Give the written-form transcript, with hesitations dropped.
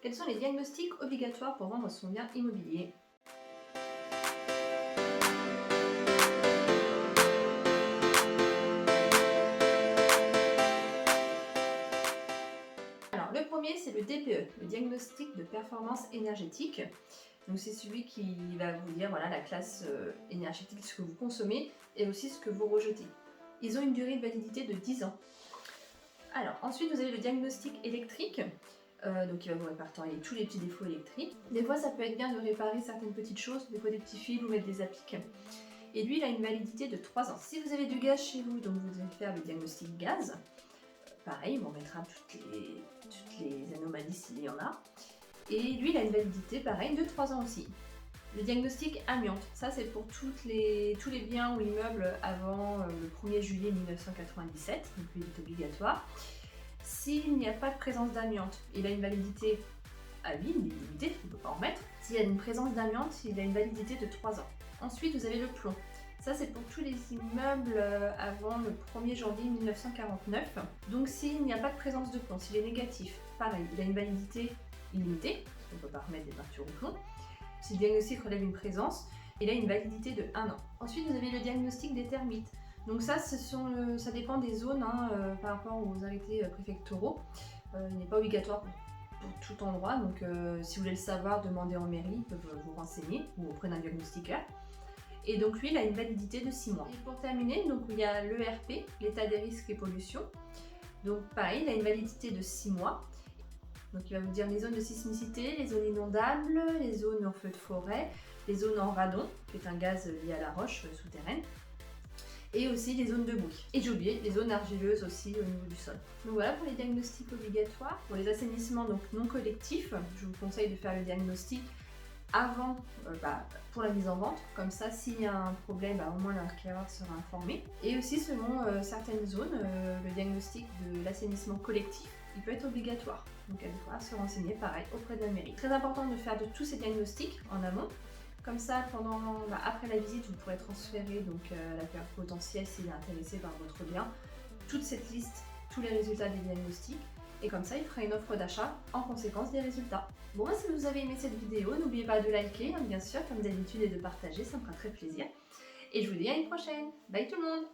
Quels sont les diagnostics obligatoires pour vendre son bien immobilier? Alors, le premier, c'est le DPE, le diagnostic de performance énergétique. Donc, c'est celui qui va vous dire voilà, la classe énergétique, ce que vous consommez et aussi ce que vous rejetez. Ils ont une durée de validité de 10 ans. Alors, ensuite, vous avez le diagnostic électrique. Donc il va vous répertorier tous les petits défauts électriques. Des fois ça peut être bien de réparer certaines petites choses, des fois des petits fils ou mettre des appliques. Et lui il a une validité de 3 ans. Si vous avez du gaz chez vous, donc vous allez faire le diagnostic gaz, pareil, on mettra toutes les anomalies s'il y en a. Et lui il a une validité pareil de 3 ans aussi. Le diagnostic amiante, ça c'est pour tous les biens ou immeubles avant le 1er juillet 1997, donc lui il est obligatoire. S'il n'y a pas de présence d'amiante, il a une validité à vie, illimitée, on ne peut pas en remettre. S'il y a une présence d'amiante, il a une validité de 3 ans. Ensuite, vous avez le plomb. Ça, c'est pour tous les immeubles avant le 1er janvier 1949. Donc, s'il n'y a pas de présence de plomb, s'il est négatif, pareil, il a une validité illimitée, on ne peut pas remettre des peintures au plomb. Si le diagnostic relève une présence, il a une validité de 1 an. Ensuite, vous avez le diagnostic des termites. Donc ça, ça dépend des zones par rapport aux arrêtés préfectoraux. Il n'est pas obligatoire pour tout endroit, donc si vous voulez le savoir, demandez en mairie, ils peuvent vous renseigner ou auprès d'un diagnostiqueur. Et donc lui, il a une validité de 6 mois. Et pour terminer, donc, il y a l'ERP, l'état des risques et pollution. Donc pareil, il a une validité de 6 mois. Donc il va vous dire les zones de sismicité, les zones inondables, les zones en feu de forêt, les zones en radon, qui est un gaz lié à la roche souterraine, et aussi les zones de boues. Et j'ai oublié, les zones argileuses aussi au niveau du sol. Donc voilà pour les diagnostics obligatoires. Pour les assainissements donc non collectifs, je vous conseille de faire le diagnostic avant pour la mise en vente. Comme ça, s'il y a un problème, au moins l'acquéreur sera informé. Et aussi selon certaines zones, le diagnostic de l'assainissement collectif, il peut être obligatoire. Donc elle devra se renseigner pareil auprès de la mairie. Très important de faire de tous ces diagnostics en amont. Comme ça, après la visite, vous pourrez transférer à l'acquéreur potentiel s'il est intéressé par votre bien toute cette liste, tous les résultats des diagnostics. Et comme ça, il fera une offre d'achat en conséquence des résultats. Bon, si vous avez aimé cette vidéo, n'oubliez pas de liker, bien sûr, comme d'habitude, et de partager, ça me fera très plaisir. Et je vous dis à une prochaine. Bye tout le monde!